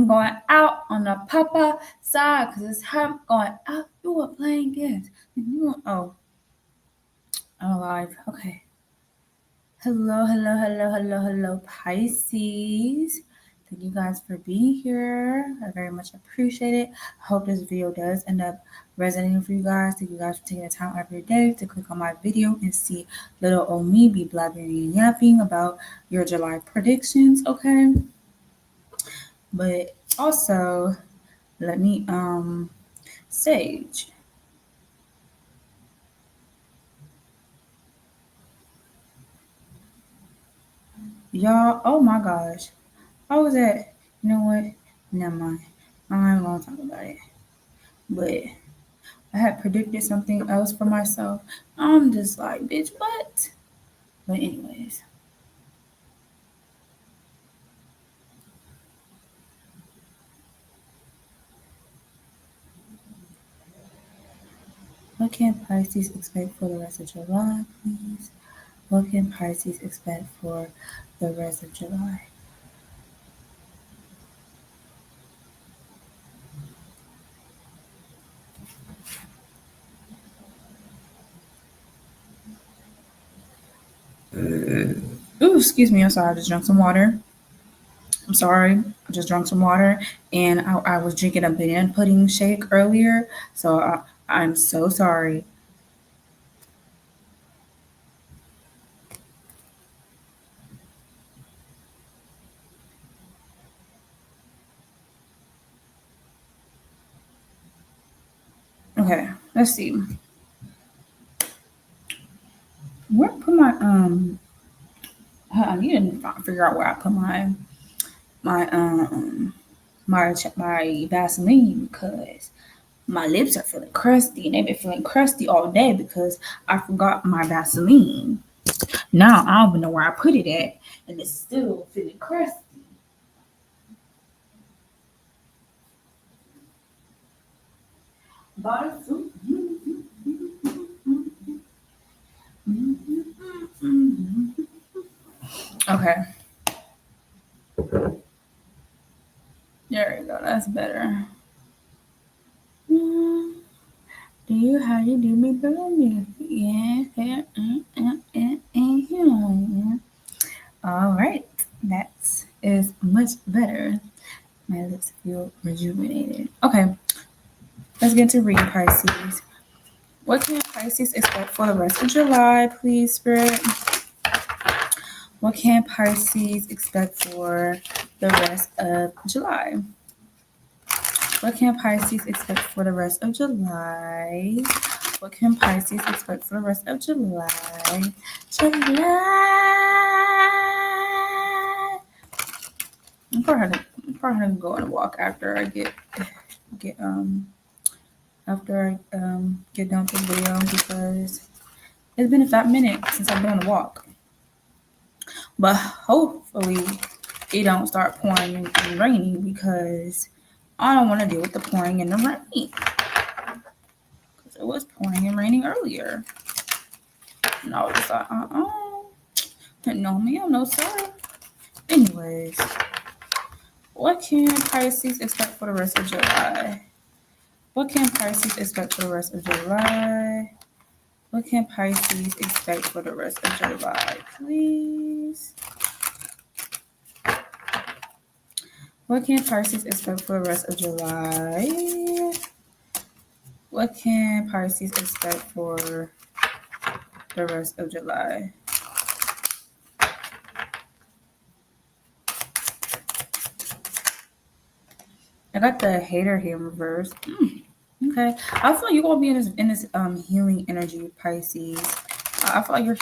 I'm going out on the papa side because it's hot. Going out. You are playing games. I'm live. Okay. Hello, Pisces. Thank you guys for being here. I very much appreciate it. I hope this video does end up resonating for you guys. Thank you guys for taking the time out of your day to click on my video and see little old me be blabbering and yapping about your July predictions, okay? But also, let me Sage. Y'all, oh my gosh. I was at, you know what? Never mind. I'm not gonna talk about it. But I had predicted something else for myself. I'm just like, bitch, what? But anyways. What can Pisces expect for the rest of July, please? What can Pisces expect for the rest of July? Ooh, excuse me. I'm sorry. I just drank some water. I'm sorry. I just drank some water and I was drinking a banana pudding shake earlier. So I'm so sorry. Okay, let's see. Where put my I need to figure out where I put my my Vaseline because my lips are feeling crusty and they've been feeling crusty all day because I forgot my Vaseline. Now I don't even know where I put it at and it's still feeling crusty. Okay. There we go. That's better. Do you how you do me better? Yeah. All right. That is much better. My lips feel rejuvenated. Okay. Let's get to reading Pisces. What can Pisces expect for the rest of July, please, Spirit? What can Pisces expect for the rest of July? What can Pisces expect for the rest of July? What can Pisces expect for the rest of July? I'm probably gonna go on a walk after I get after I get done with the video because it's been a fat minute since I've been on a walk. But hopefully it don't start pouring and raining because I don't want to deal with the pouring and the rain. Because it was pouring and raining earlier. And I was just like, no ma'am, no sir. Anyways, what can Pisces expect for the rest of July? What can Pisces expect for the rest of July? What can Pisces expect for the rest of July, please? What can Pisces expect for the rest of July? What can Pisces expect for the rest of July? I got the hater here in reverse. Okay, I feel like you're gonna be in this healing energy, Pisces. I feel like your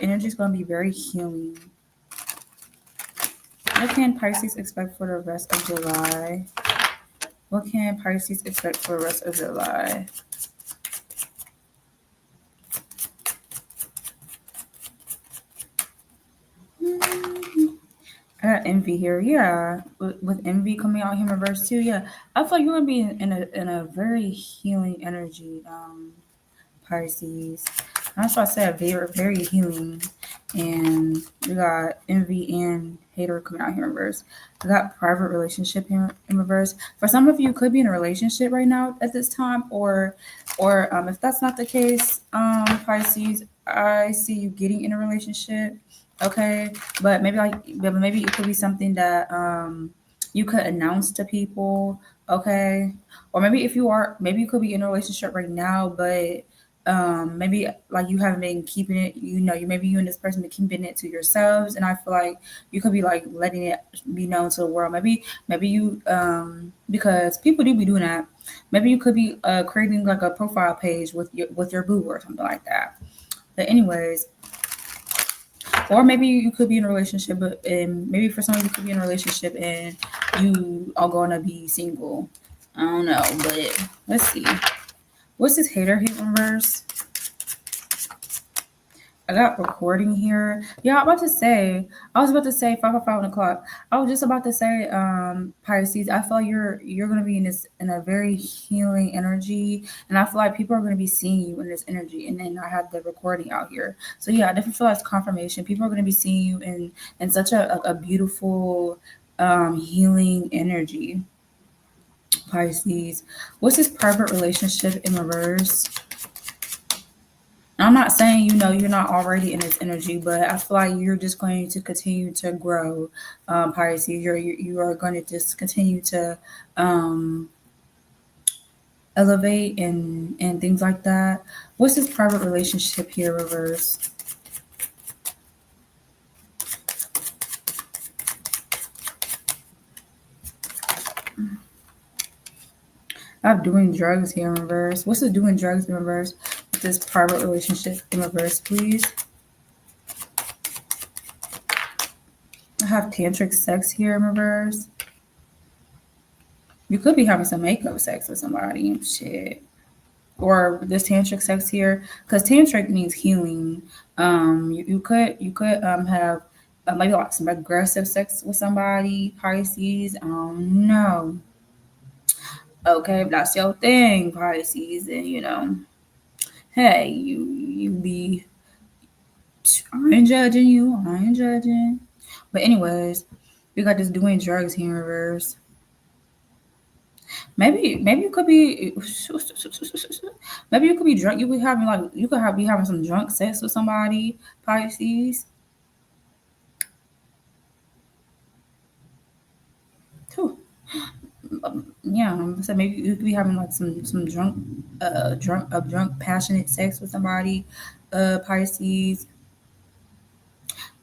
energy is gonna be very healing. What can Pisces expect for the rest of July? What can Pisces expect for the rest of July? I got envy here. Yeah, with envy coming out here in reverse too. Yeah, I feel like you're gonna be in a very healing energy, Pisces. That's why I said very healing. And we got envy and hater coming out here in reverse. We got private relationship here in reverse. For some of you, you could be in a relationship right now at this time, or if that's not the case, Pisces, I see you getting in a relationship. Okay, but maybe it could be something that you could announce to people. Okay, or maybe if you are, maybe you could be in a relationship right now, but maybe like you haven't been keeping it, you maybe you and this person been keeping it to yourselves, and I feel like you could be like letting it be known to the world. Maybe you because people do be doing that. Maybe you could be creating like a profile page with your boo or something like that. But anyways, or maybe you could be in a relationship, but and maybe for some of you could be in a relationship and you are going to be single. I don't know, but let's see. What's this hater hit reverse? I got recording here. Yeah, I was about to say 5 o'clock. I was just about to say, Pisces, I feel like you're gonna be in a very healing energy, and I feel like people are gonna be seeing you in this energy. And then I have the recording out here. So yeah, I definitely feel like it's confirmation. People are gonna be seeing you in such a beautiful healing energy. Pisces. What's this private relationship in reverse? I'm not saying you're not already in this energy, but I feel like you're just going to continue to grow, Pisces. You are going to just continue to um, elevate and things like that. What's this private relationship here, reverse? I have doing drugs here in reverse. What's the doing drugs in reverse with this private relationship in reverse, please? I have tantric sex here in reverse. You could be having some makeup sex with somebody. Shit. Or this tantric sex here, because tantric means healing. You could have maybe like some aggressive sex with somebody, Pisces. No. Okay, if that's your thing, Pisces, then hey, you be. I ain't judging you. I ain't judging. But anyways, we got this doing drugs here in reverse. Maybe you could be maybe you could be drunk. You could having like you could have be having some drunk sex with somebody, Pisces. Whew. Yeah, so maybe you could be having like some drunk passionate sex with somebody, Pisces.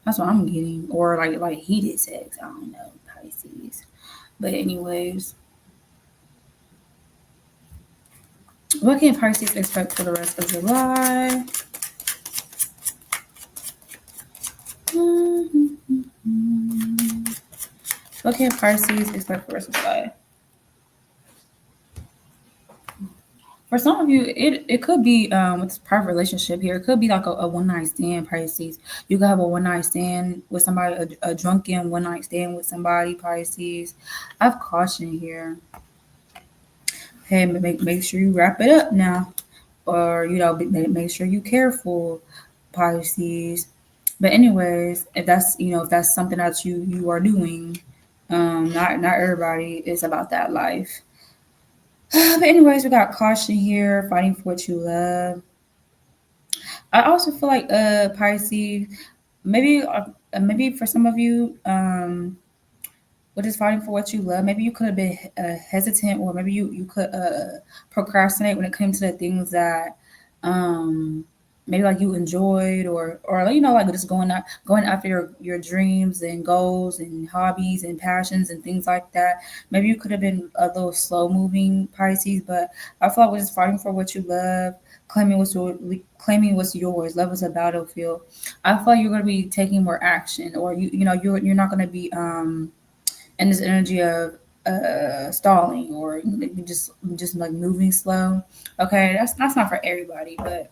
That's what I'm getting, or like heated sex. I don't know, Pisces. But anyways, what can Pisces expect for the rest of July? What can Pisces expect for the rest of July? For some of you, it could be with this private relationship here. It could be like a one night stand, Pisces. You could have a one night stand with somebody, a drunken one night stand with somebody, Pisces. I have caution here. Hey, make sure you wrap it up now, or make sure you careful, Pisces. But anyways, if that's something that you are doing, not everybody is about that life. But anyways, we got caution here, fighting for what you love. I also feel like Pisces, maybe for some of you, what is fighting for what you love, maybe you could have been hesitant, or maybe you could procrastinate when it came to the things that um maybe like you enjoyed, or like, like just going after your dreams and goals and hobbies and passions and things like that. Maybe you could have been a little slow moving, Pisces, but I feel like we're just fighting for what you love, claiming what's yours. Love is a battlefield. I feel like you're going to be taking more action, or you're not going to be and this energy of stalling, or just like moving slow. Okay, that's not for everybody, but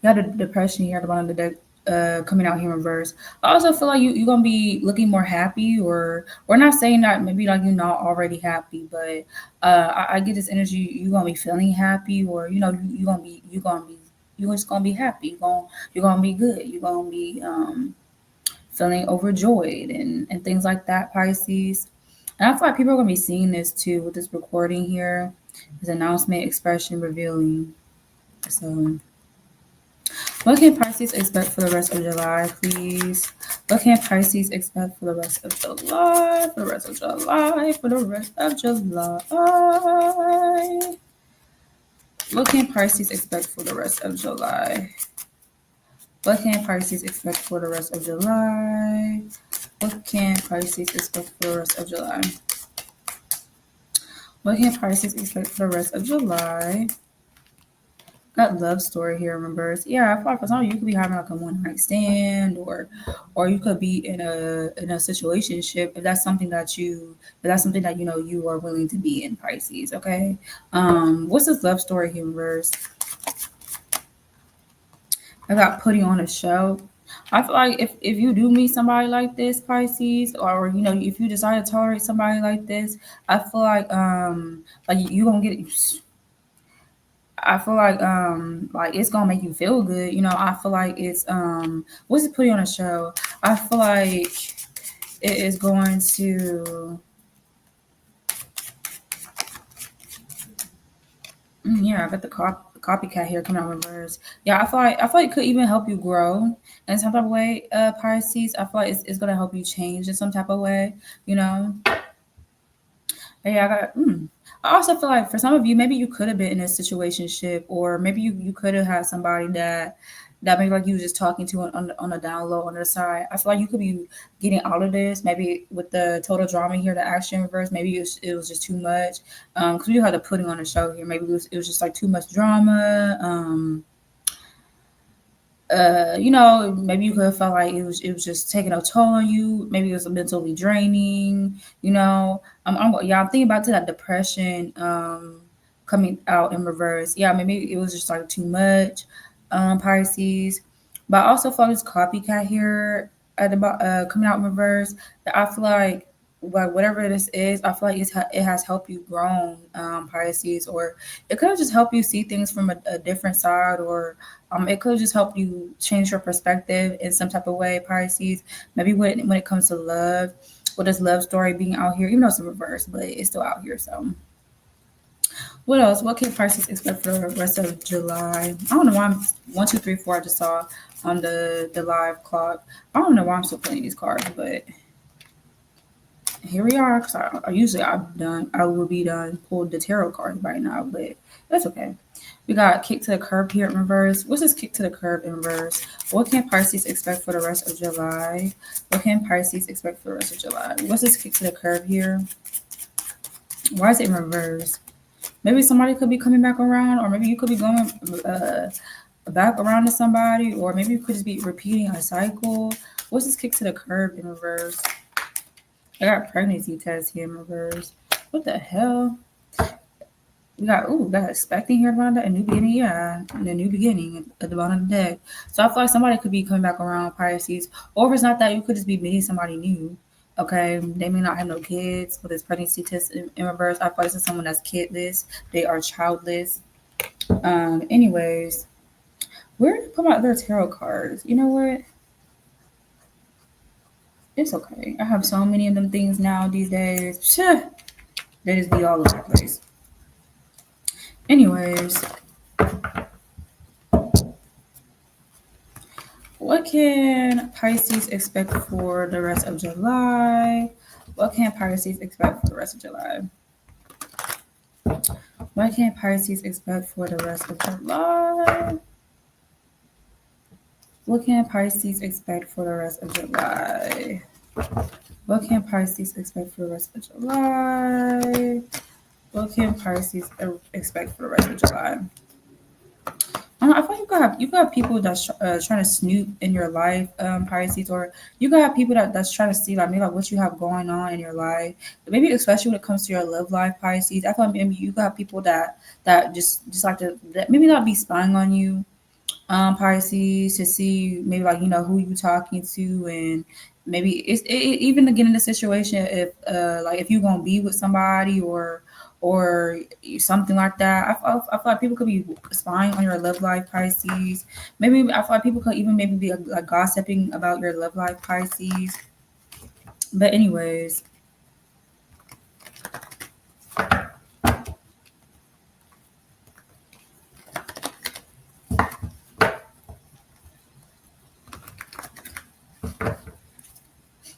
you got the depression here at the bottom of the deck. Coming out here in reverse. I also feel like you're gonna be looking more happy, or we're not saying that maybe like you're not already happy, but I get this energy you're gonna be feeling happy, or you're gonna be you just gonna be happy. You're gonna be good. You're gonna be feeling overjoyed and things like that, Pisces. And I feel like people are gonna be seeing this too with this recording here. This announcement, expression, revealing. So what can Pisces expect for the rest of July, please? What can Pisces expect for the rest of July? For the rest of July? For the rest of July? What can Pisces expect for the rest of July? What can Pisces expect for the rest of July? What can Pisces expect for the rest of July? What can Pisces expect for the rest of July? Got love story here, remembers. Yeah, I feel like for some of you could be having like a one night stand, or you could be in a situationship if that's something that you know you are willing to be in, Pisces. Okay. What's this love story here, remembers? I got putting on a show. I feel like if you do meet somebody like this, Pisces, or you know, if you decide to tolerate somebody like this, I feel like you gonna get. I feel like it's gonna make you feel good. You know, I feel like it's what's it putting on a show? I feel like it is going to yeah, I got the copycat here coming out in reverse. Yeah, I feel like it could even help you grow in some type of way, Pisces. I feel like it's gonna help you change in some type of way, you know. Yeah, I got. I also feel like for some of you, maybe you could have been in a situationship, or maybe you could have had somebody that maybe like you was just talking to on the down low on the side. I feel like you could be getting out of this. Maybe with the total drama here, the action reverse. Maybe it was just too much. Because we had the putting on the show here. Maybe it was just like too much drama. You know, maybe you could have felt like it was just taking a toll on you. Maybe it was mentally draining. You know, I'm thinking back to that depression coming out in reverse. Yeah, maybe it was just like too much, Pisces. But I also felt this copycat here at the coming out in reverse. That I feel like whatever this is, I feel like it has helped you grow, Pisces, or it could have just helped you see things from a different side, or it could just help you change your perspective in some type of way, Pisces. Maybe when it comes to love, with this love story being out here, even though it's in reverse, but it's still out here. So, what else? What can Pisces expect for the rest of July? I don't know why I'm 1, 2, 3, 4. I just saw on the live clock. I don't know why I'm still playing these cards, but here we are. Cause I will be done pulled the tarot cards by now, but that's okay. We got kick to the curb here in reverse. What's this kick to the curb in reverse? What can Pisces expect for the rest of July? What can Pisces expect for the rest of July? What's this kick to the curb here? Why is it in reverse? Maybe somebody could be coming back around, or maybe you could be going back around to somebody, or maybe you could just be repeating a cycle. What's this kick to the curb in reverse? I got pregnancy test here in reverse. What the hell? We got expecting here around a new beginning. Yeah, a new beginning at the bottom of the deck. So I feel like somebody could be coming back around, Pisces. Or if it's not that, you could just be meeting somebody new. Okay, they may not have no kids with this pregnancy test in reverse. I feel like this is someone that's kidless. They are childless. Anyways, where did they put my other tarot cards? You know what? It's okay. I have so many of them things now these days. They just be all over the place. Anyways, what can Pisces expect for the rest of July? What can Pisces expect for the rest of July? What can Pisces expect for the rest of July? What can Pisces expect for the rest of July? What can Pisces expect for the rest of July? What can Pisces expect for the rest of July? I feel like you got people that's trying to snoop in your life, Pisces, or you got people that's trying to see like maybe like what you have going on in your life. Maybe especially when it comes to your love life, Pisces. I feel like maybe you got people that just like to that maybe not be spying on you, Pisces, to see maybe like you know who you talking to, and maybe even to get in a situation if like if you're gonna be with somebody, or something like that. I feel like people could be spying on your love life, Pisces. Maybe I feel like people could even maybe be like gossiping about your love life, Pisces. But anyways,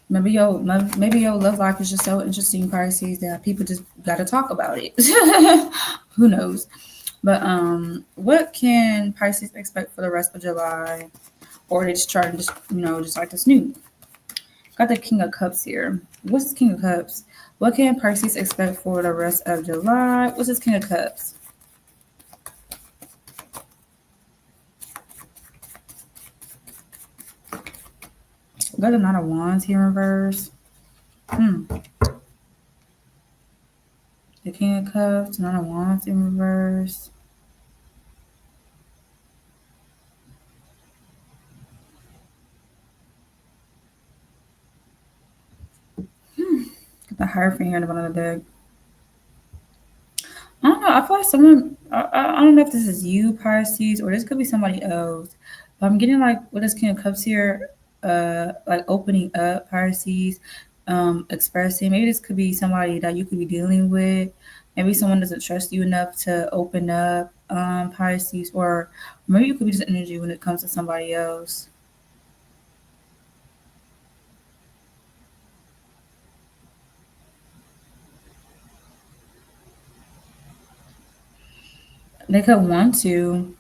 maybe your love life is just so interesting, Pisces, that people just gotta talk about it. Who knows? But what can Pisces expect for the rest of July? Or they just try to just just like this new. Got the King of Cups here. What's the King of Cups? What can Pisces expect for the rest of July? What's this King of Cups? Got the Knight of Wands here in reverse. The King of Cups, Knight of Wands in reverse. Got the Hierophant here in the bottom of the deck. I don't know. I feel like someone. I don't know if this is you, Pisces, or this could be somebody else. But I'm getting like with this King of Cups here, like opening up, Pisces, expressing. Maybe this could be somebody that you could be dealing with. Maybe someone doesn't trust you enough to open up, Pisces, or maybe you could be just energy when it comes to somebody else. They could want to.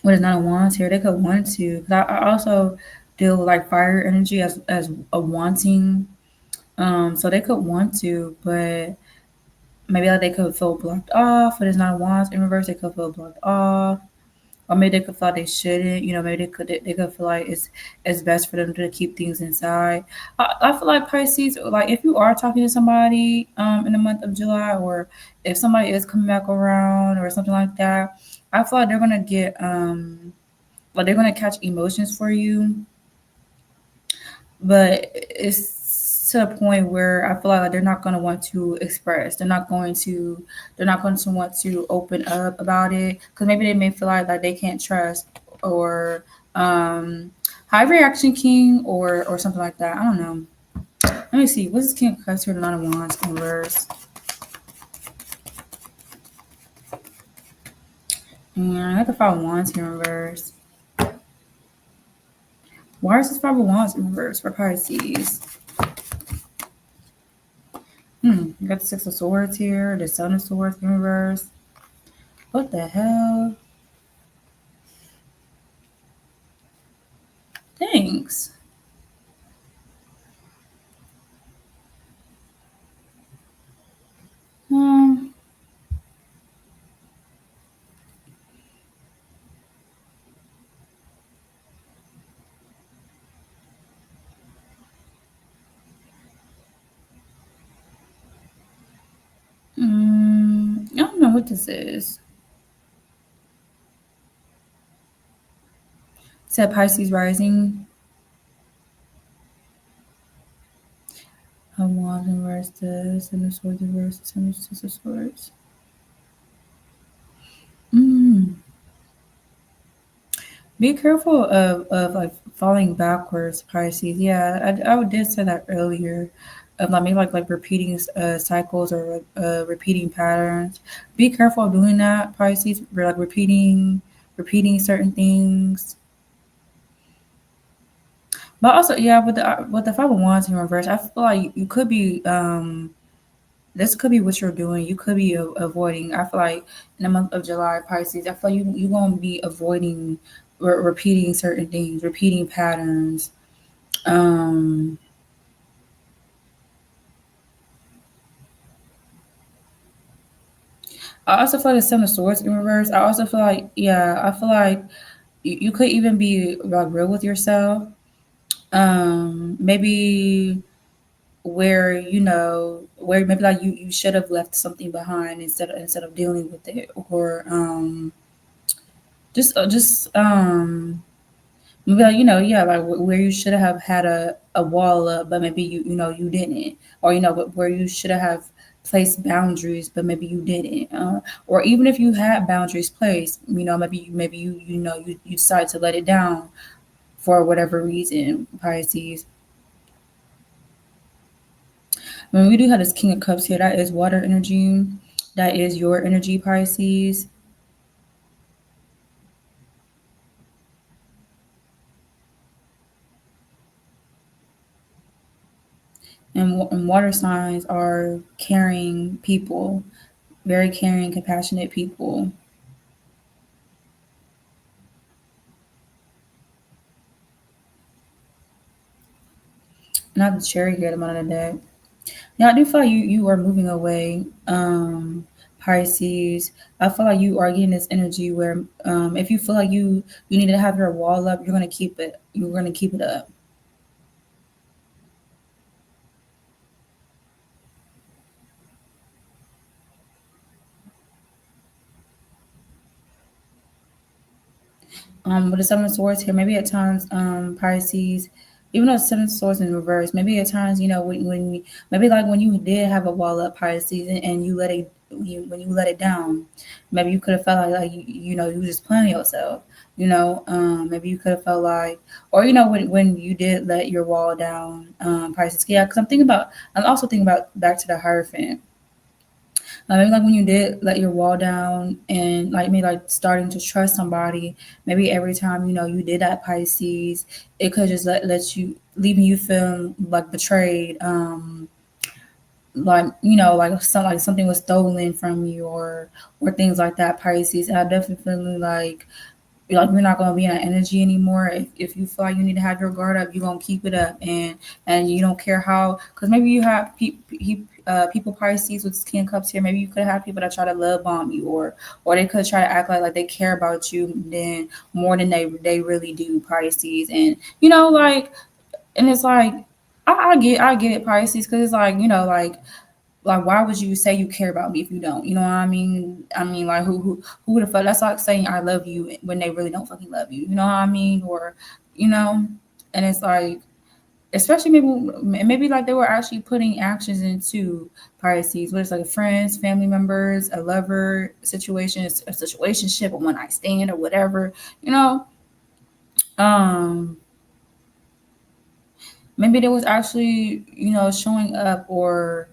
What is not a want here? They could want to. 'Cause I also deal with like fire energy as a wanting. So they could want to, but maybe like they could feel blocked off. But it's not a want in reverse. They could feel blocked off, or maybe they could feel like they shouldn't. Maybe they could feel like it's best for them to keep things inside. I feel like Pisces, like if you are talking to somebody in the month of July, or if somebody is coming back around or something like that, I feel like they're gonna get like they're gonna catch emotions for you, but it's to a point where I feel like they're not going to want to express. They're not going to want to open up about it because maybe they may feel like they can't trust or high reaction king or something like that. I don't know. Let me see. What's this King of Cups here? The Nine of Wands in reverse. And I got the Five of Wands here in reverse. Why is this Five of Wands in reverse for Pisces? You got the Six of Swords here, the Son of Swords in reverse. What the hell? Thanks. Um, I don't know what this is. It said Pisces rising. Wands in reverse, the Seven of Swords in reverse, the Six of Swords. Be careful of like falling backwards, Pisces. Yeah, I did say that earlier. Of like maybe like repeating cycles or repeating patterns. Be careful of doing that, Pisces. We're like repeating certain things. But also, yeah, with the Five of Wands in reverse, I feel like you could be this could be what you're doing. You could be avoiding. I feel like in the month of July, Pisces, I feel like you gonna be avoiding repeating certain things, repeating patterns. Um, I also feel like the Seven of Swords in reverse. I also feel like I feel like you could even be like real with yourself. Maybe where maybe like you should have left something behind instead of dealing with it, or just maybe like yeah, like where you should have had a wall up, but maybe you didn't, or where you should have place boundaries, but maybe you didn't, or even if you had boundaries placed, maybe you decide to let it down for whatever reason, Pisces. When we do have this King of Cups here, that is water energy. That is your energy, Pisces. And water signs are caring people, very caring, compassionate people. Not the cherry here, the bottom of the deck. Yeah, I do feel like you are moving away, Pisces. I feel like you are getting this energy where if you feel like you need to have your wall up, you're gonna keep it. You're gonna keep it up. With the Seven of Swords here, maybe at times, Pisces, even though it's Seven of Swords in reverse, maybe at times, when maybe like when you did have a wall up, Pisces, and you let it, when you let it down, maybe you could have felt like you were just playing yourself. Maybe you could have felt like, or when you did let your wall down, Pisces. Yeah, because I'm also thinking about back to the Hierophant. Maybe like when you did let your wall down and like maybe like starting to trust somebody, maybe every time you did that, Pisces, it could just let you, leaving you feeling like betrayed, like something was stolen from you, or things like that, Pisces. And I definitely feel like you're not gonna be in that energy anymore. If you feel like you need to have your guard up, you're gonna keep it up, and you don't care how. Because maybe you have people, Pisces, with King of Cups here. Maybe you could have people that try to love bomb you, or they could try to act like they care about you then more than they really do, Pisces. And and it's like I get it, Pisces, because it's like why would you say you care about me if you don't? You know what I mean? I mean, like who would have felt? That's like saying I love you when they really don't fucking love you. You know what I mean? Or you know, and it's like, especially maybe like they were actually putting actions into Pisces, whether it's like friends, family members, a lover situation, a situationship, a one night stand, or whatever. You know, um, maybe they was actually showing up, or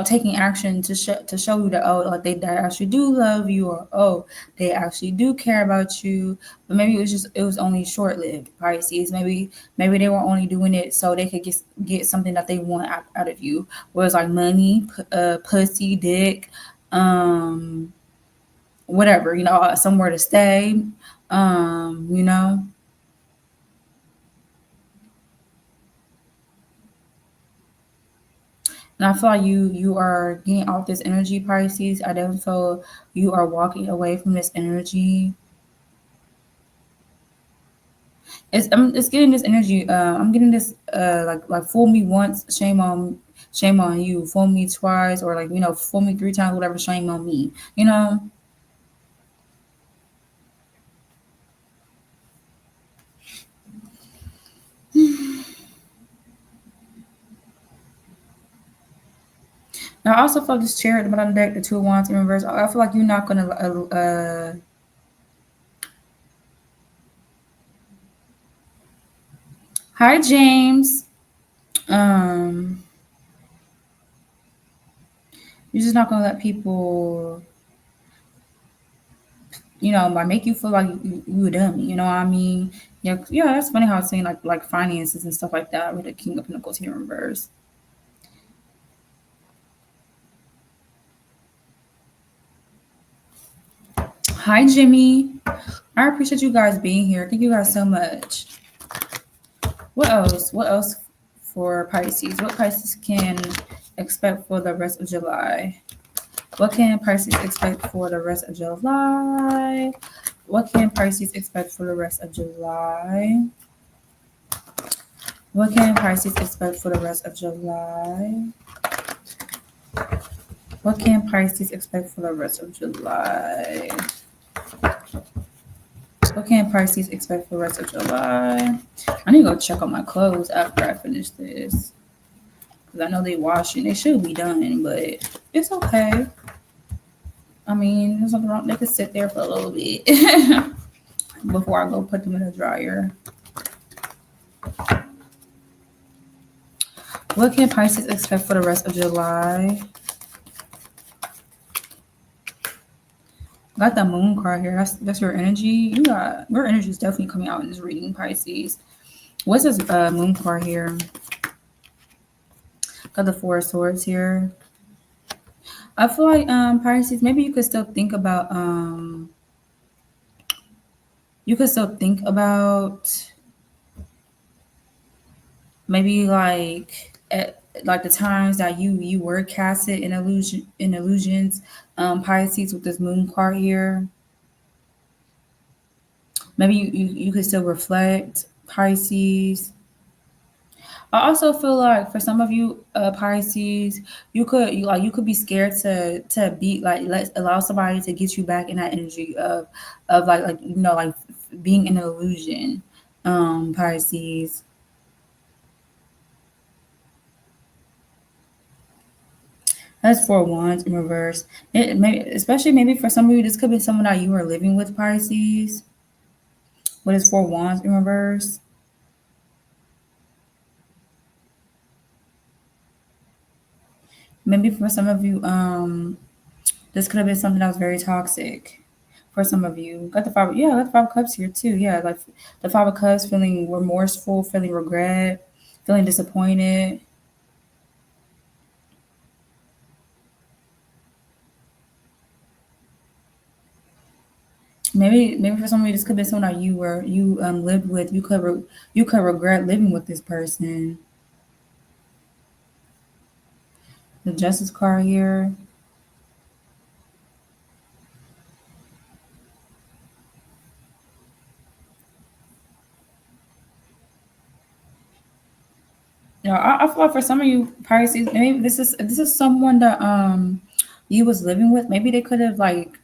taking action to show you that, oh, like they actually do love you, or oh, they actually do care about you. But maybe it was only short lived, Pisces. Maybe they were only doing it so they could get something that they want out of you, whether it's like money, pussy, dick, um, whatever, somewhere to stay, you know. And I feel like you are getting off this energy, Pisces. I definitely feel you are walking away from this energy. It's getting this energy. I'm getting this like fool me once, shame on you. Fool me twice, or fool me 3 times, whatever. Shame on me. You know. Now I also feel this chair at the bottom of the deck, the Two of Wands in reverse. I feel like you're not gonna. Hi, James. Um, you're just not gonna let people like make you feel like you a dummy. You know what I mean? Yeah, yeah. That's funny how it's saying like finances and stuff like that with the King of Pentacles here in reverse. Hi, Jimmy. I appreciate you guys being here. Thank you guys so much. What else? What else for Pisces? What Pisces can expect for the rest of July? What can Pisces expect for the rest of July? What can Pisces expect for the rest of July? What can Pisces expect for the rest of July? What can Pisces expect for the rest of July? What can Pisces expect for the rest of July? I need to go check on my clothes after I finish this. because I know they washing. It should be done, but it's okay. I mean, there's nothing wrong. They could sit there for a little bit before I go put them in the dryer. What can Pisces expect for the rest of July? Got the moon card here. That's your energy. Your energy is definitely coming out in this reading, Pisces. What's this moon card here? Got the Four of Swords here. I feel like Pisces, maybe you could still think about maybe like at like the times that you were casted in illusions, Pisces, with this moon card here. Maybe you could still reflect, Pisces. I also feel like for some of you, Pisces, you could be scared to be like let allow somebody to get you back in that energy of like like being an illusion, Pisces. That's Four of Wands in reverse. It may, especially maybe for some of you, this could be someone that you are living with, Pisces. What is Four of Wands in reverse? Maybe for some of you, this could have been something that was very toxic for some of you. Got the five, yeah, got the Five of Cups here too. Yeah, like the Five of Cups, feeling remorseful, feeling regret, feeling disappointed. Maybe for some of you, this could be someone that you lived with. You could regret living with this person. The Justice card here. Yeah, I feel like for some of you Pisces, maybe this is someone that you was living with. Maybe they could have like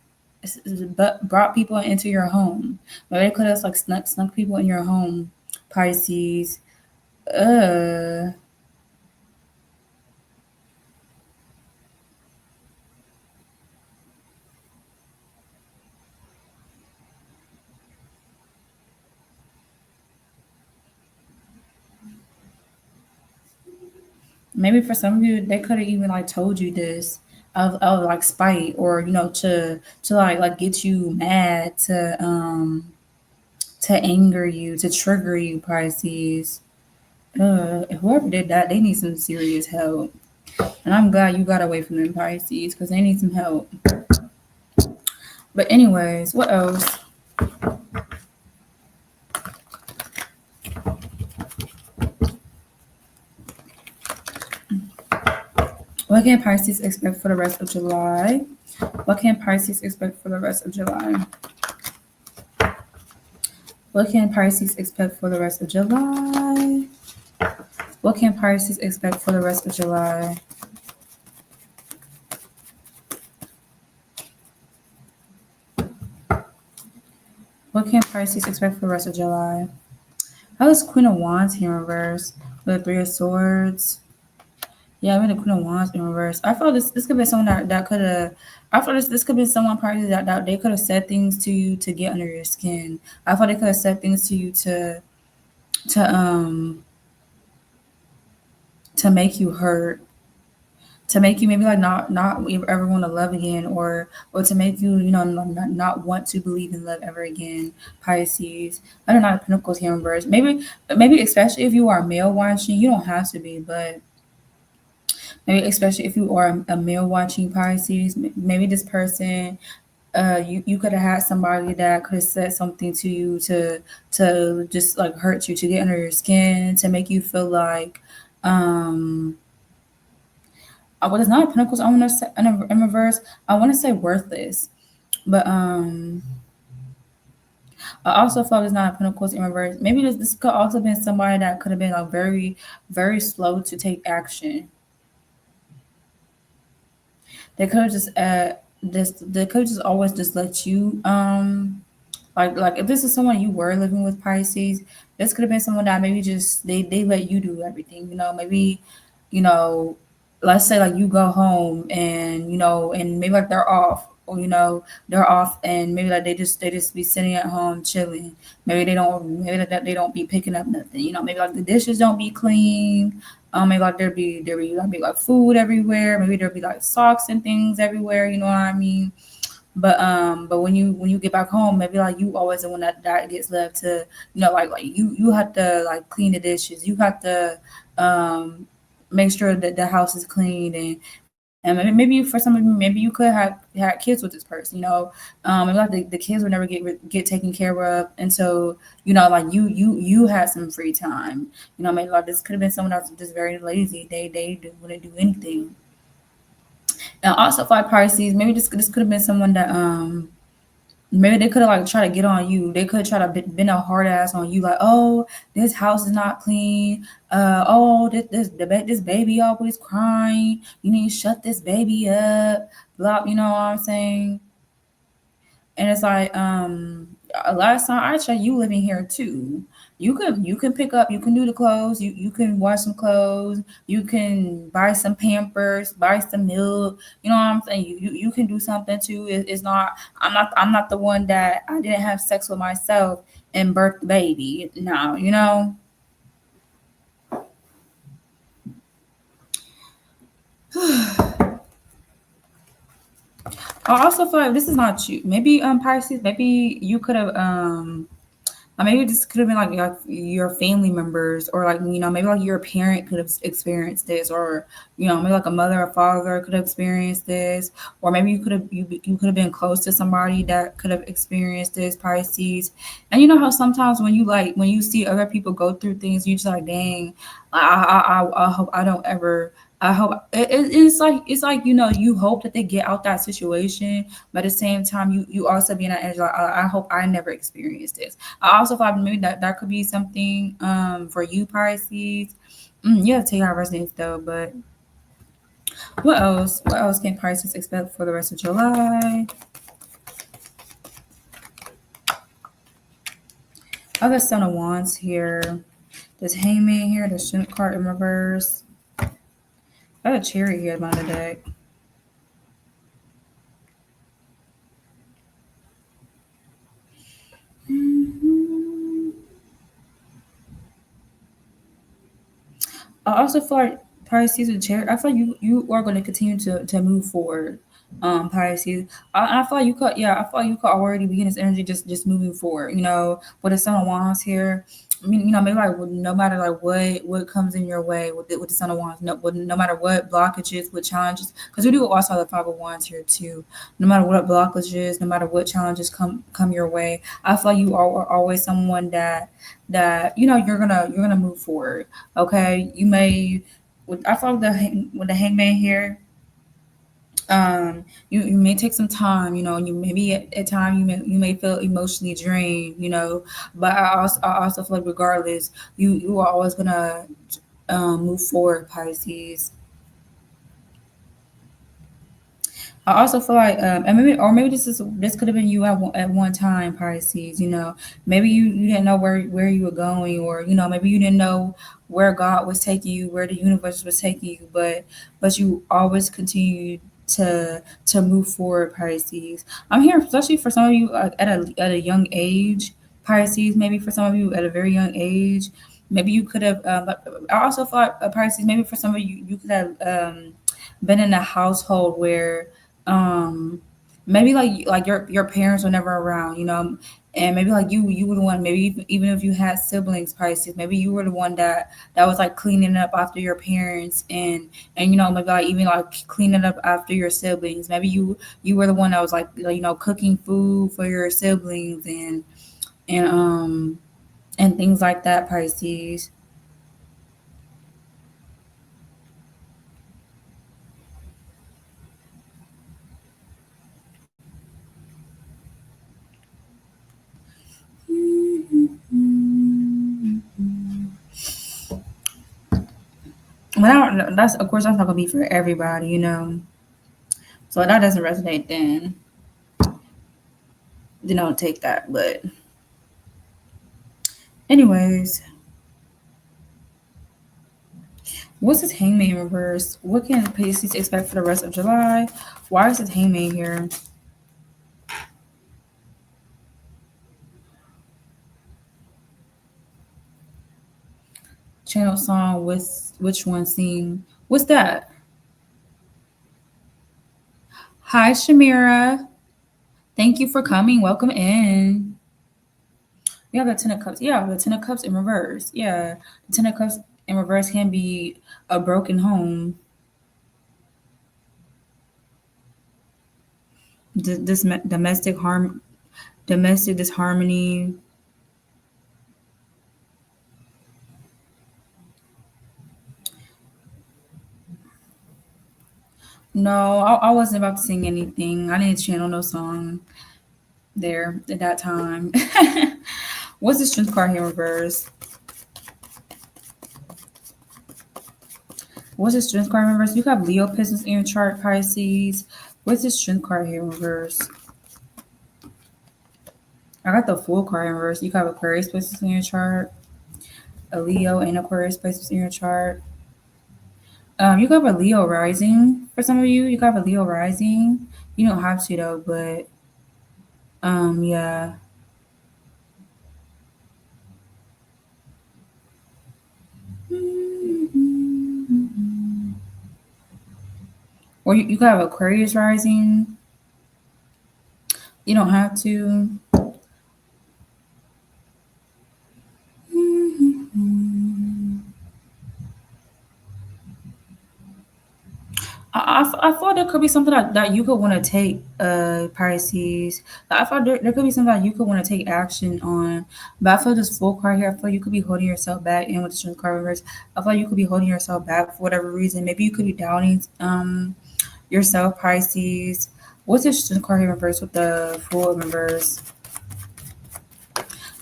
brought people into your home. Maybe they could have like snuck people in your home, Pisces. Uh, Maybe for some of you, they could have even like told you this of like spite, or to like get you mad, to anger you, to trigger you, Pisces. Whoever did that, they need some serious help. And I'm glad you got away from them, Pisces, because they need some help. But anyways, what else? What can Pisces expect for the rest of July? What can Pisces expect for the rest of July? What can Pisces expect for the rest of July? What can Pisces expect for the rest of July? What can Pisces expect for the rest of July? How is Queen of Wands here in reverse? With the Three of Swords. Yeah, I'm in the Queen of Wands in reverse. I feel this could be someone that could have. I feel this could be someone probably that they could have said things to you to get under your skin. I thought they could have said things to you to to make you hurt, to make you maybe like not ever want to love again, or to make you not want to believe in love ever again, Pisces. I don't know, Pentacles here in reverse. Maybe especially if you are male watching, you don't have to be, but maybe especially if you are a male watching, Pisces, maybe this person, you could have had somebody that could have said something to you to just like hurt you, to get under your skin, to make you feel like what is not a Pentacles, I want to say in reverse, I want to say worthless, but I also felt it's not a Pentacles in reverse. Maybe this could also been somebody that could have been like very, very slow to take action. They could have just they could just always just let you like if this is someone you were living with, Pisces, this could have been someone that maybe just they let you do everything. Maybe you know, let's say like you go home and and maybe like they're off, or they're off, and maybe like they just be sitting at home chilling. Maybe they don't be picking up nothing. Maybe like the dishes don't be clean. Maybe like there be like food everywhere. Maybe there'll be like socks and things everywhere. You know what I mean? But when you get back home, maybe like you always the one that gets left to, like you have to like clean the dishes. You have to um make sure that the house is clean, and maybe for some of you, maybe you could have had kids with this person. Maybe like the kids would never get taken care of, and so like you had some free time. Maybe like this could have been someone that's just very lazy. They wouldn't do anything. And also for like Pisces, maybe this could have been someone that maybe they could have like try to get on you. They could try to bend a hard ass on you, like, oh, this house is not clean. Oh, this baby always crying. You need to shut this baby up. Blah, you know what I'm saying? And it's like, last time I checked, you living here too. You can pick up, you can do the clothes, you can wash some clothes, you can buy some Pampers, buy some milk. You know what I'm saying? You can do something too. It's not. I'm not the one that I didn't have sex with myself and birth the baby. No, I also feel like this is not you. Maybe Pisces. Maybe you could have maybe this could have been like your family members, or like maybe like your parent could have experienced this, or maybe like a mother or father could have experienced this, or maybe you could have been close to somebody that could have experienced this, Pisces. And you know how sometimes when you see other people go through things, you just like, dang, I hope I don't ever. I hope it's like you hope that they get out that situation, but at the same time you also be in that energy like, I hope I never experience this. I also thought maybe that could be something for you, Pisces. You have to take our residence though, but what else? What else can Pisces expect for the rest of July? Other Son of Wands here. There's Hangman here. There's Student card in reverse. I have a Chariot here by the deck. Mhm. I also feel like Pisces with Chariot. I feel like you are going to continue to move forward. Pisces. I feel like you could, yeah. I feel like you could already be in this energy, just moving forward. With the Son of Wands here. I mean, maybe like no matter like what comes in your way with the Son of Wands, no matter what blockages, what challenges, because we do also have the Five of Wands here too. No matter what blockages, no matter what challenges come your way, I feel like you are always someone that you're gonna move forward. Okay, you may. I feel like with the Hangman here, you may take some time, you maybe at time you may feel emotionally drained, but I also feel like regardless, you are always gonna move forward, Pisces. I also feel like, and maybe this could have been you at one time, Pisces. Maybe you didn't know where you were going, or maybe you didn't know where God was taking you, where the universe was taking you, but you always continued to move forward, Pisces. I'm here, especially for some of you at a young age, Pisces. Maybe for some of you at a very young age, maybe you could have. I also thought, Pisces. Maybe for some of you, you could have been in a household where um maybe like your parents were never around, and maybe like you were the one, maybe even if you had siblings, Pisces, maybe you were the one that was like cleaning up after your parents, and maybe like even like cleaning up after your siblings. Maybe you were the one that was like cooking food for your siblings, and things like that, Pisces. But I don't know, that's, of course, that's not gonna be for everybody, so if that doesn't resonate, then don't take that. But anyways, What's this hangman in reverse? What can Pisces expect for the rest of July? Why is this hangman here? Channel song with which one sing? What's that? Hi, Shamira. Thank you for coming. Welcome in. You have the Ten of Cups. Yeah, the Ten of Cups in reverse. Yeah, the Ten of Cups in reverse can be a broken home. This domestic disharmony. No, I wasn't about to sing anything. I didn't channel no song there at that time. What's the Strength card here in reverse? What's the Strength card in reverse? You have Leo Pisces in your chart, Pisces. What's the Strength card here in reverse? I got the Fool card in reverse. You have Aquarius Pisces in your chart, a Leo and Aquarius Pisces in your chart. You have a Leo rising for some of you. You have a Leo rising. You don't have to though, but yeah. Or you could have Aquarius rising. You don't have to. I thought there could be something that you could want to take, Pisces. I thought there could be something that you could want to take action on. But I feel this full card here, I feel you could be holding yourself back. And with the Strength card reverse, I feel you could be holding yourself back for whatever reason. Maybe you could be doubting yourself, Pisces. What's the Strength card here reverse with the Fool in reverse?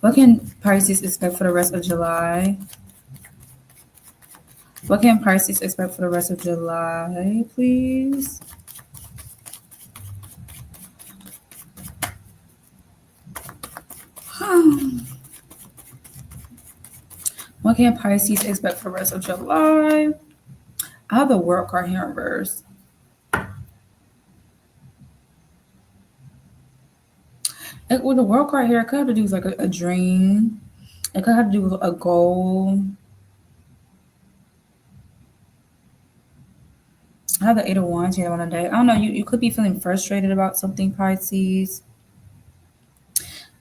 What can Pisces expect for the rest of July? What can Pisces expect for the rest of July, please? What can Pisces expect for the rest of July? I have the World card here in reverse. With the World card here, it could have to do with like a dream. It could have to do with a goal. I have the Eight of Wands here on a day. I don't know. You could be feeling frustrated about something, Pisces.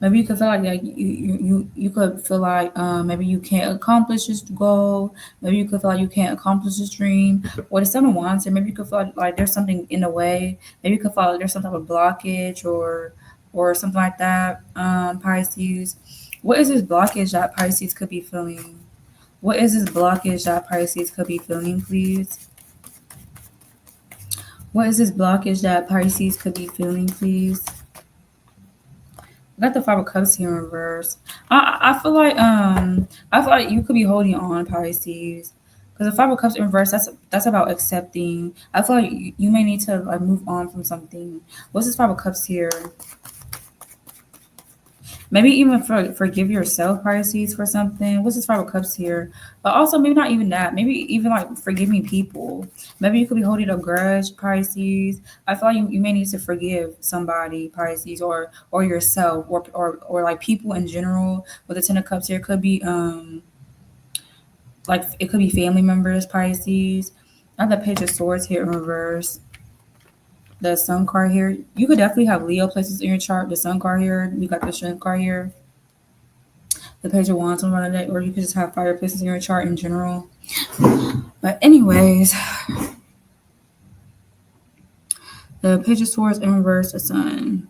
Maybe you could feel like you could feel like maybe you can't accomplish this goal. Maybe you could feel like you can't accomplish this dream. Or the Seven of Wands here, maybe you could feel like there's something in the way. Maybe you could feel like there's some type of blockage or something like that. Pisces. What is this blockage that Pisces could be feeling? What is this blockage that Pisces could be feeling, please? What is this blockage that Pisces could be feeling, please? I got the Five of Cups here in reverse. I feel like you could be holding on, Pisces, because the Five of Cups in reverse, that's about accepting. I feel like you may need to like move on from something. What's this Five of Cups here? Maybe even forgive yourself, Pisces, for something. What's this Five of Cups here? But also maybe not even that. Maybe even like forgiving people. Maybe you could be holding a grudge, Pisces. I feel like you may need to forgive somebody, Pisces, or yourself, or like people in general. With the Ten of Cups here, could be like it could be family members, Pisces. I have the Page of Swords here in reverse. The Sun card here. You could definitely have Leo places in your chart. The Sun card here. You got the Strength card here. The Page of Wands on one day, or you could just have fire places in your chart in general. But anyways, the Page of Swords in reverse, the Sun.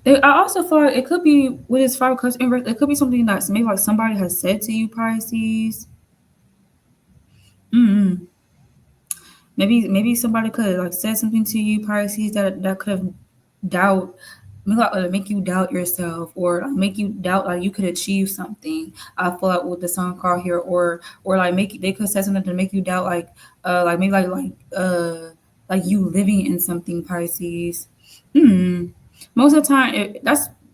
I also feel like it could be with his Five of Cups in reverse. It could be something that's maybe like somebody has said to you, Pisces. Maybe somebody could have like said something to you, Pisces, that could have doubt make you doubt yourself, or make you doubt like you could achieve something. I feel like with the Sun card here, or like they could say something to make you doubt like maybe like you living in something, Pisces. Hmm. Most of the time,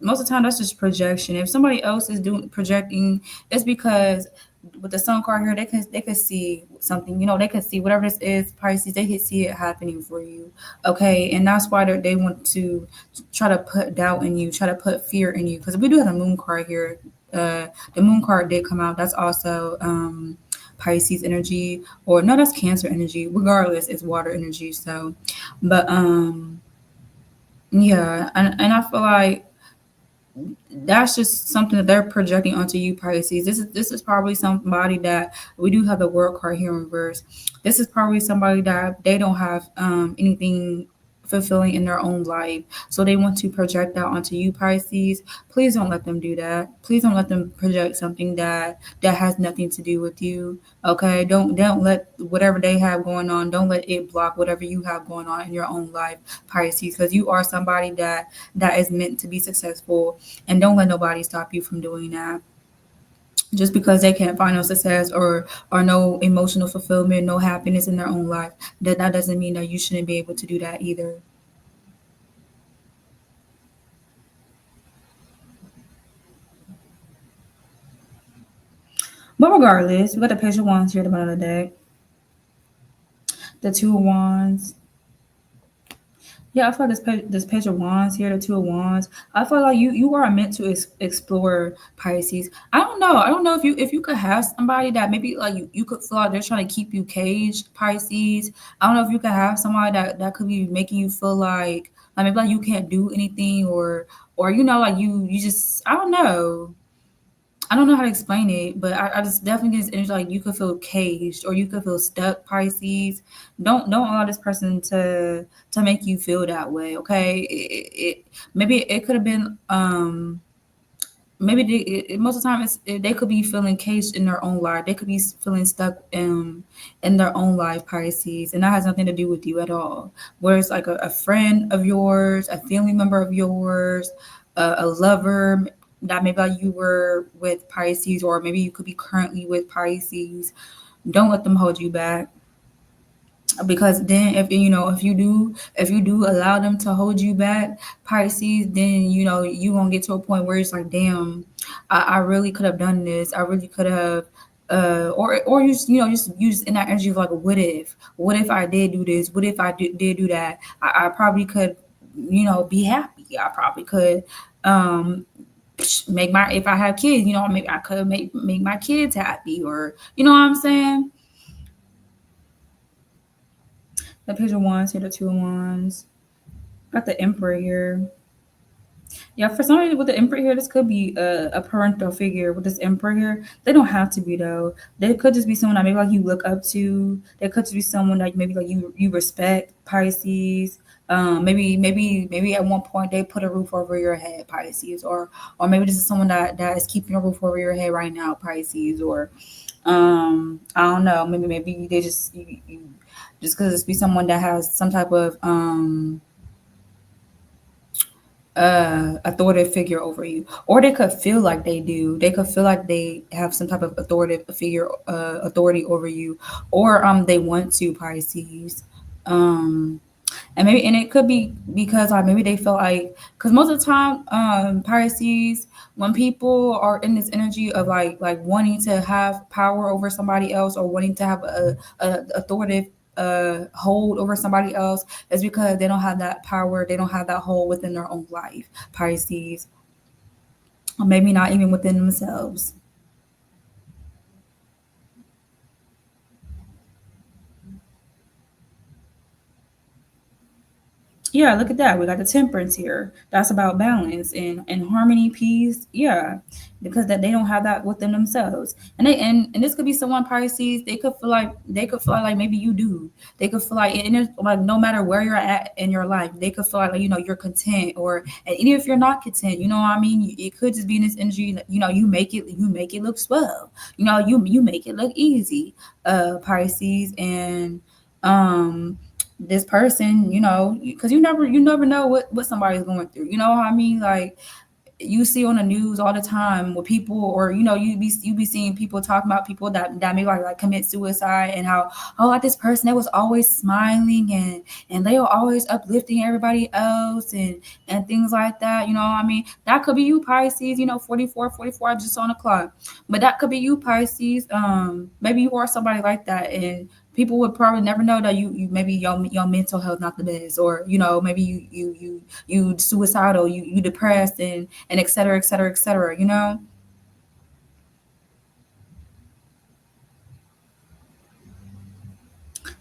most of the time that's just projection. If somebody else is doing projecting, it's because with the sun card here, they could see something. They could see whatever this is, Pisces. They could see it happening for you. Okay, and that's why they want to try to put doubt in you, try to put fear in you. Because we do have a moon card here. The moon card did come out. That's also Pisces energy, or no, that's Cancer energy. Regardless, it's water energy. So, but yeah, and I feel like that's just something that they're projecting onto you, Pisces. This is probably somebody that we do have the world card here in reverse. This is probably somebody that they don't have anything fulfilling in their own life, so they want to project that onto you, Pisces. Please don't let them do that. Please don't let them project something that has nothing to do with you. Okay, don't let whatever they have going on. Don't let it block whatever you have going on in your own life, Pisces, because you are somebody that is meant to be successful, and don't let nobody stop you from doing that. Just because they can't find no success or no emotional fulfillment, no happiness in their own life, that doesn't mean that you shouldn't be able to do that either. But regardless, we got the Page of Wands here at the bottom of the deck, the Two of Wands. Yeah, I feel like this page of wands here, the two of wands. I feel like you are meant to explore, Pisces. I don't know if you could have somebody that maybe like you could feel like they're trying to keep you caged, Pisces. I don't know if you could have somebody that could be making you feel like maybe like you can't do anything, or like you just I don't know how to explain it, but I just definitely get this energy like you could feel caged or you could feel stuck, Pisces. Don't allow this person to make you feel that way. Okay, maybe it could have been maybe most of the time they could be feeling caged in their own life. They could be feeling stuck in their own life, Pisces, and that has nothing to do with you at all. Whereas like a friend of yours, a family member of yours, a lover that maybe like you were with, Pisces, or maybe you could be currently with, Pisces. Don't let them hold you back, because then if you do allow them to hold you back, Pisces, then you gonna get to a point where it's like, damn, I really could have done this, I really could have, or you just use in that energy of like, what if I did do this, what if I did do that, I probably could be happy, I probably could um make my, if I have kids, maybe I could make my kids happy, or you know what I'm saying. The Page of Wands here, the Two of Wands. Got the Emperor here. Yeah, for some reason with the Emperor here, this could be a parental figure with this Emperor here. They don't have to be though. They could just be someone that maybe like you look up to. They could just be someone that maybe like you respect, Pisces. Maybe at one point they put a roof over your head, Pisces, or maybe this is someone that is keeping a roof over your head right now, Pisces, or I don't know. Maybe they just because it's be someone that has some type of authoritative figure over you, or they could feel like they do. They could feel like they have some type of authoritative figure, authority over you, or they want to, Pisces. Um, and it could be because like maybe they feel like, because most of the time, Pisces, when people are in this energy of like wanting to have power over somebody else, or wanting to have a authoritative hold over somebody else, is because they don't have that power, they don't have that hold within their own life, Pisces, or maybe not even within themselves. Yeah, look at that. We got the temperance here. That's about balance and harmony, peace. Yeah, because that they don't have that within themselves, and this could be someone, Pisces. They could feel like maybe you do. They could feel like, and it's like no matter where you're at in your life, they could feel like you're content, or and even if you're not content, you know what I mean. It could just be in this energy. You make it look swell. You make it look easy, Pisces, and this person, because you never know what somebody's going through. You know what I mean? Like you see on the news all the time with people, or you be seeing people talking about people that may like commit suicide, and how, oh, like this person that was always smiling, and they were always uplifting everybody else, and things like that. I mean, that could be you, Pisces. 44 just on the clock, but that could be you, Pisces. Maybe you are somebody like that, and people would probably never know that you maybe your mental health not the best, or maybe you suicidal, you depressed, and et cetera, et cetera, et cetera.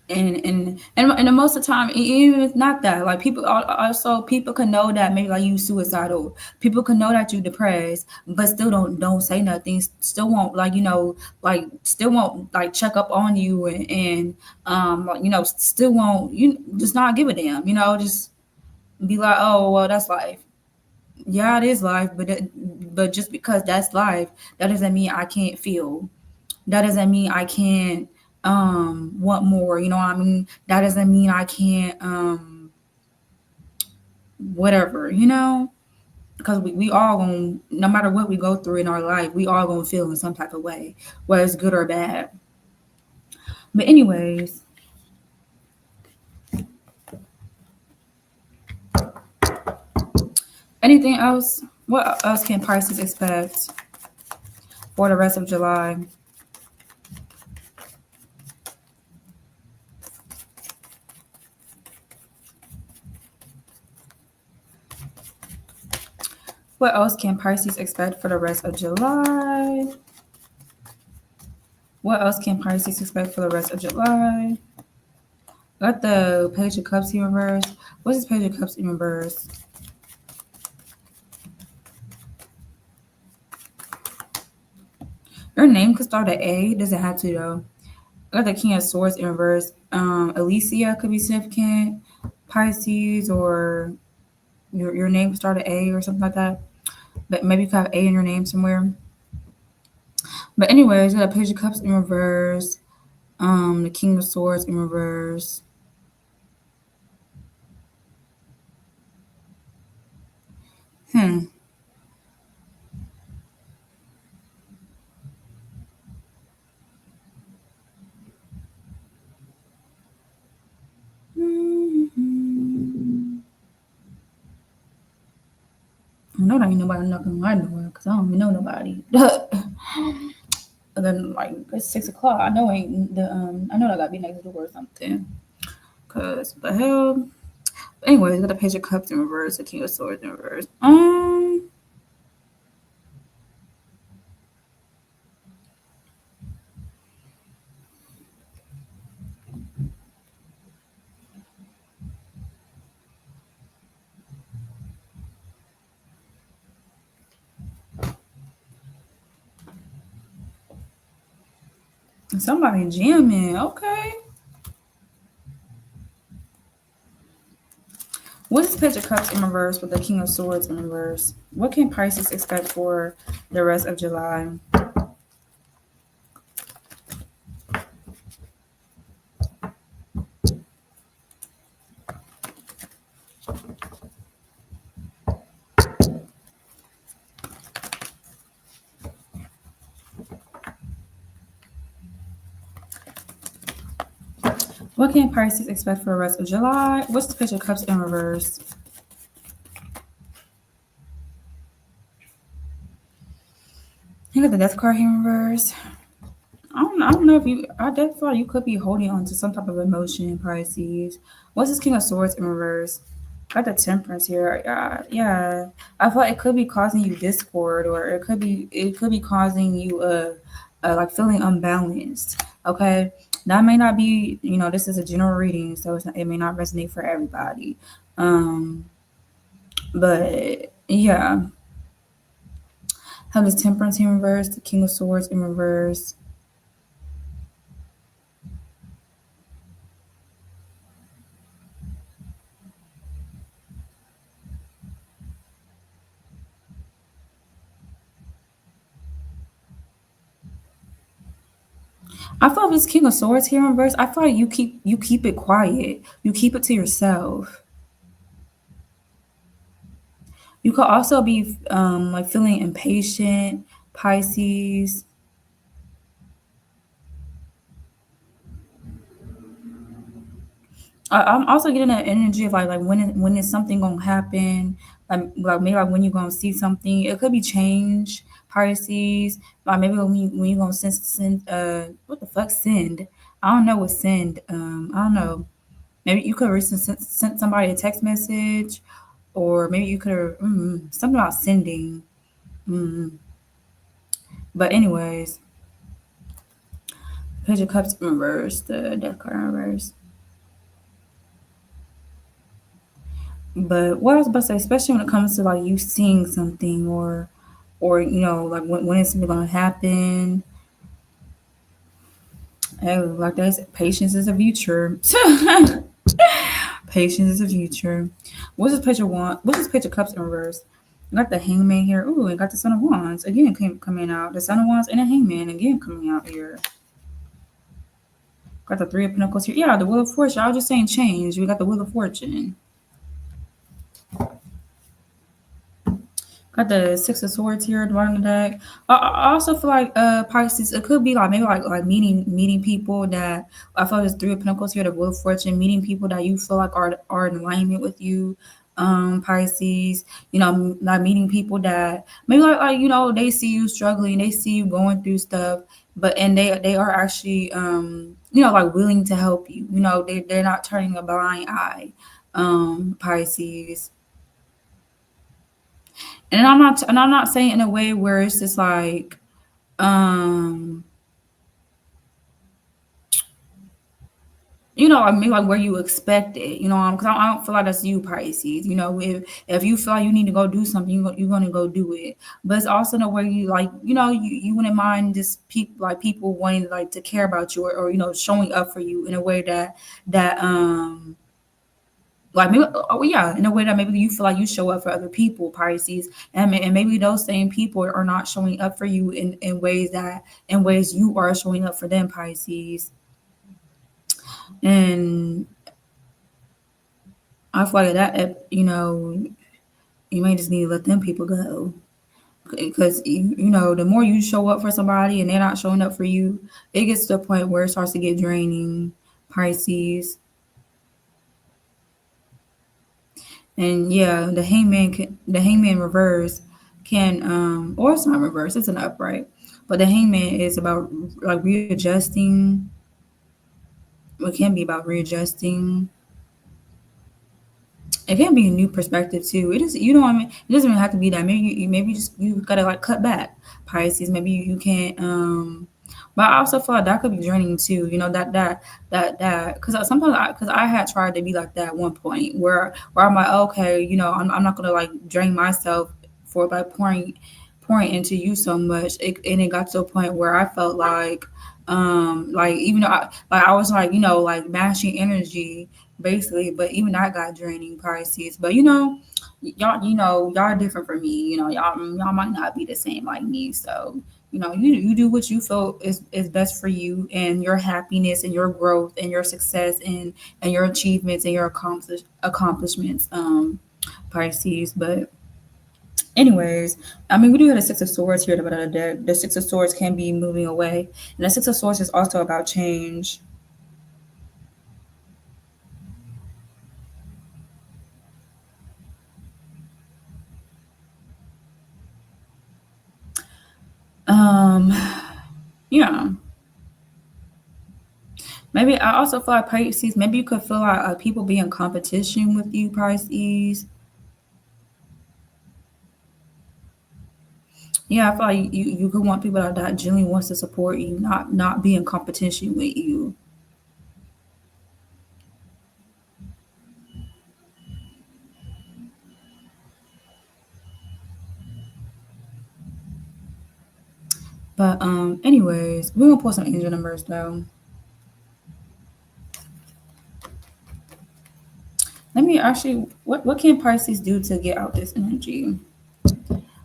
And most of the time, even if not that, like people also, people can know that maybe like you suicidal, people can know that you depressed, but still don't say nothing, still won't, like still won't like check up on you, and like, still won't, you just not give a damn, just be like, oh well, that's life. Yeah, it is life, but just because that's life, that doesn't mean I can't feel. That doesn't mean I can't want more. You know what I mean? That doesn't mean I can't whatever. Because we all going, no matter what we go through in our life, we all gonna feel in some type of way, whether it's good or bad. But anyways, anything else? What else can Pisces expect for the rest of July? What else can Pisces expect for the rest of July? What else can Pisces expect for the rest of July? Got the Page of Cups in reverse. What's this Page of Cups in reverse? Your name could start at A. Doesn't have to though. I got the King of Swords in reverse. Alicia could be significant. Pisces, or your name could start at A or something like that. But maybe you could have A in your name somewhere. But anyways, I got a Page of Cups in reverse. The King of Swords in reverse. Hmm. I know that ain't nobody knocking on my door because I don't even know nobody. And then like it's 6 o'clock. I know ain't the I know that gotta be next door or something. Cause what the hell. Anyways, got the Page of Cups in reverse, the King of Swords in reverse. Somebody jamming. Okay. What is Page of Cups in reverse with the King of Swords in reverse? What can Pisces expect for the rest of July? What can Pisces expect for the rest of July? What's the Page of Cups in reverse? You got the Death card here in reverse. I don't know if you. I definitely feel like you could be holding on to some type of emotion, Pisces. What's this King of Swords in reverse? Got the Temperance here. Yeah. I feel like it could be causing you discord, or it could be causing you like feeling unbalanced. Okay, that may not be. This is a general reading, so it may not resonate for everybody. But yeah, have this Temperance in reverse, the King of Swords in reverse. I feel like this King of Swords here in reverse. I feel like you keep it quiet. You keep it to yourself. You could also be like feeling impatient, Pisces. I'm also getting that energy of like when is something gonna happen? Like maybe like when you gonna see something. It could be change, Pisces. Like maybe when you gonna send what the fuck send? I don't know what send. I don't know. Maybe you could have recently sent somebody a text message, or maybe you could have something about sending. Mm. But anyways, Page of Cups in reverse, the Death card in reverse. But what I was about to say, especially when it comes to like you seeing something or you know, like when is something gonna happen. Hey, like that's patience is a future. Patience is a future. What's this picture want? What's this picture cups in reverse? You got the hangman here. Ooh, and got the son of wands again coming out. The son of wands and the hangman again coming out here. Got the three of pentacles here. Yeah, the wheel of fortune. I was just saying change. We got the wheel of fortune. Got the six of swords here at the bottom of the deck. I also feel like Pisces, it could be like maybe like meeting people that I feel like there's three of pentacles here, the wheel of fortune, meeting people that you feel like are in alignment with you. Pisces, you know, like meeting people that maybe like you know, they see you struggling, they see you going through stuff, but and they are actually you know, like willing to help you. You know, they're not turning a blind eye. Pisces. And I'm not saying in a way where it's just like um you know, I mean, like where you expect it, you know, because I don't feel like that's you, Pisces. You know, if you feel like you need to go do something, you're gonna go do it. But it's also the way you like, you know, you wouldn't mind just people wanting like to care about you or you know showing up for you in a way that like maybe oh yeah in a way that maybe you feel like you show up for other people, Pisces, and maybe those same people are not showing up for you in ways that in ways you are showing up for them, Pisces. And I feel like that you know you may just need to let them people go because you know the more you show up for somebody and they're not showing up for you, it gets to a point where it starts to get draining, Pisces. And yeah, the hangman reverse can or it's not reverse, it's an upright. But the hangman is about like readjusting. It can be about readjusting. It can be a new perspective too. It is, you know what I mean? It doesn't even have to be that. Maybe maybe you gotta like cut back, Pisces. Maybe you can't but I also feel like that could be draining too. You know that because sometimes because I had tried to be like that at one point where I'm like okay, you know I'm not gonna like drain myself for by pouring into you so much. And it got to a point where I felt like even though I was like you know like mashing energy basically, but even that got draining, Pisces. But you know y'all are different from me. You know y'all might not be the same like me, so you know you do what you feel is best for you and your happiness and your growth and your success and your achievements and your accomplishments, Pisces. But anyways, I mean we do have the six of swords here at the bottom of the deck. The six of swords can be moving away, and the six of swords is also about change. um yeah. Maybe I also feel like Pisces, maybe you could feel like people be in competition with you, Pisces. Yeah, I feel like you could want people that genuinely wants to support you, not be in competition with you. But anyways, we're gonna pull some angel numbers though. Let me actually what can Pisces do to get out this energy?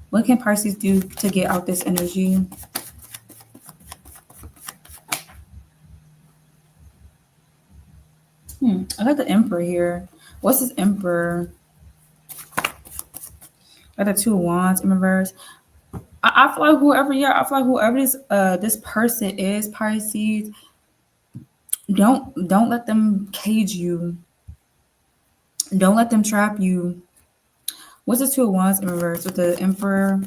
What can Pisces do to get out this energy? I got the Emperor here. What's this Emperor? Got the Two of Wands in reverse. I feel like whoever, yeah, I feel like whoever this person is, Pisces, don't let them cage you. Don't let them trap you. What's the Two of Wands in reverse with the Emperor?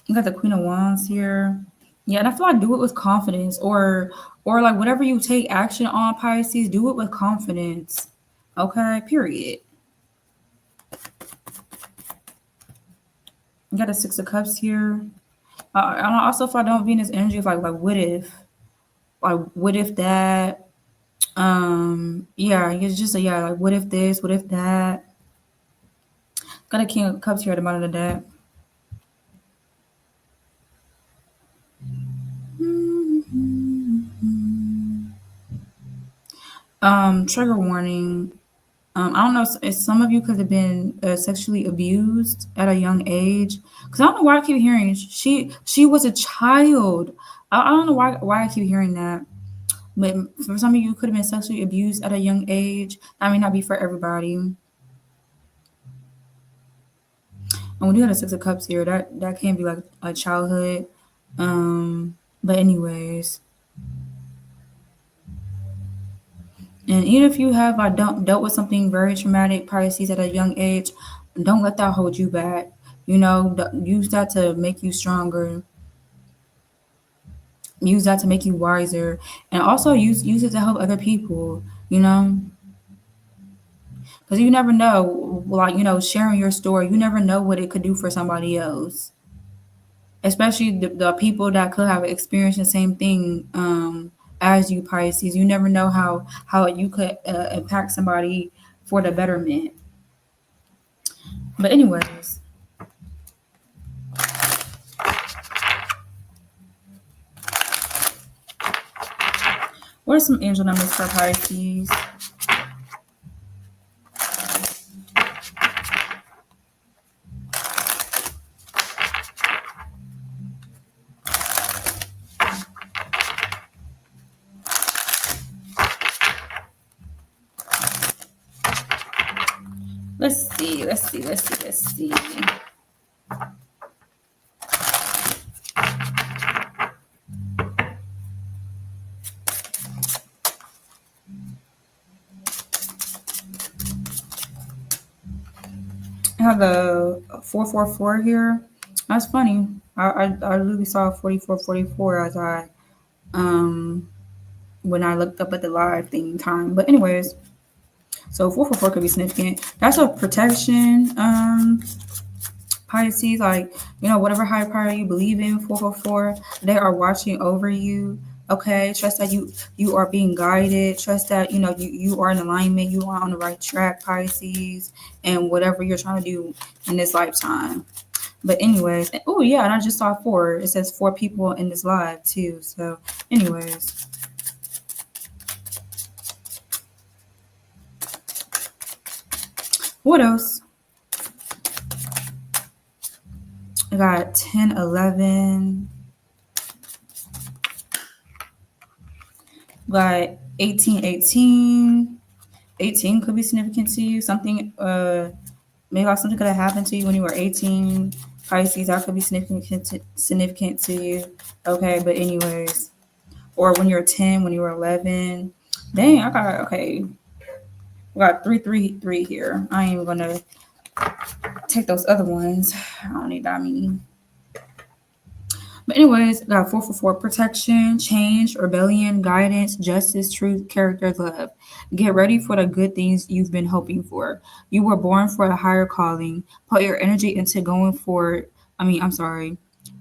You got the Queen of Wands here. Yeah, and I feel like do it with confidence, or like whatever you take action on, Pisces, do it with confidence. Okay, period. You got a Six of Cups here. And I also feel like don't be in this energy of like what if that, yeah, it's just a, yeah, like what if this, what if that. Got a King of Cups here at the bottom of the deck. Trigger warning. I don't know if some of you could have been sexually abused at a young age. Because I don't know why I keep hearing she was a child. I don't know why I keep hearing that. But for some of you, could have been sexually abused at a young age. That may not be for everybody. And we do have a Six of Cups here. That can be like a childhood. But anyways, and even if you have like dealt with something very traumatic, Pisces, at a young age, don't let that hold you back. You know, use that to make you stronger. Use that to make you wiser, and also use it to help other people. You know, because you never know. Like sharing your story, you never know what it could do for somebody else. Especially the people that could have experienced the same thing as you, Pisces. You never know how you could impact somebody for the betterment. But anyways, what are some angel numbers for Pisces? Let's see. I have the 444 here. That's funny. I literally saw 4444 as I when I looked up at the live thing time. But anyways, so 444 could be significant. That's a protection. Pisces, like whatever higher power you believe in, 444, they are watching over you. Okay, trust that you are being guided. Trust that you are in alignment. You are on the right track, Pisces, and whatever you're trying to do in this lifetime. But anyways, oh yeah, and I just saw 4. It says 4 people in this live too. So anyways, what else? I got 10, 11. Got 18, 18. 18 could be significant to you. Something, maybe like something could have happened to you when you were 18. Pisces, that could be significant to you. Okay, but anyways, or when you're 10, when you were 11. Dang, okay. We got 333 here. I ain't even gonna take those other ones. I don't need that many. But anyways, got 444, protection, change, rebellion, guidance, justice, truth, character, love. Get ready for the good things you've been hoping for. You were born for a higher calling. Put your energy into going for,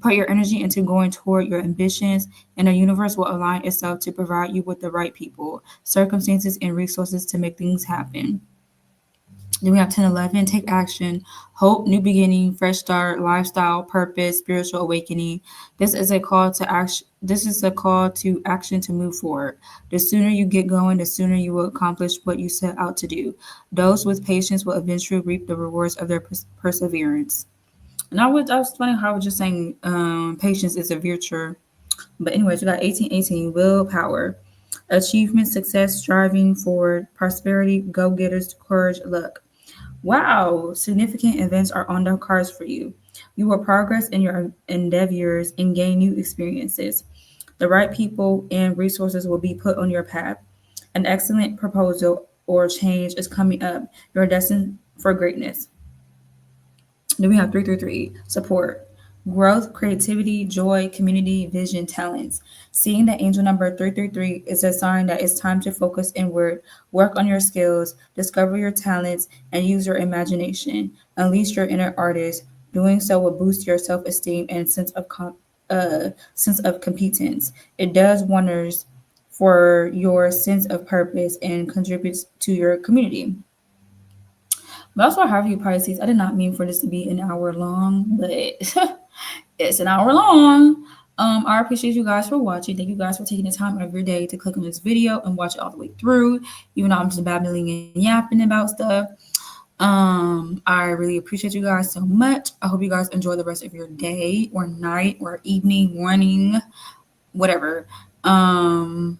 Put your energy into going toward your ambitions, and the universe will align itself to provide you with the right people, circumstances, and resources to make things happen. Then we have 10, 11, take action, hope, new beginning, fresh start, lifestyle, purpose, spiritual awakening. This is a call to action. This is a call to action to move forward. The sooner you get going, the sooner you will accomplish what you set out to do. Those with patience will eventually reap the rewards of their perseverance. And I was funny how I was just saying patience is a virtue. But anyways, we got 1818, willpower, achievement, success, striving for prosperity, go-getters, courage, luck. Wow, significant events are on the cards for you. You will progress in your endeavors and gain new experiences. The right people and resources will be put on your path. An excellent proposal or change is coming up. You're destined for greatness. Then we have 333 support, growth, creativity, joy, community, vision, talents. Seeing the angel number 333 is a sign that it's time to focus inward, work on your skills, discover your talents, and use your imagination. Unleash your inner artist. Doing so will boost your self-esteem and sense of competence. It does wonders for your sense of purpose and contributes to your community. But that's what I have you, Pisces. I did not mean for this to be an hour long, but it's an hour long. I appreciate you guys for watching. Thank you guys for taking the time of your day to click on this video and watch it all the way through. Even though I'm just babbling and yapping about stuff. I really appreciate you guys so much. I hope you guys enjoy the rest of your day or night or evening, morning, whatever. Yeah,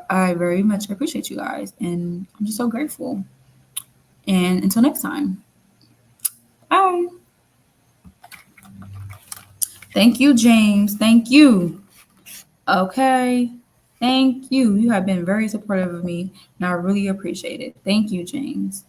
I very much appreciate you guys, and I'm just so grateful. And until next time, bye. Thank you, James. Thank you. Okay. Thank you. You have been very supportive of me, and I really appreciate it. Thank you, James.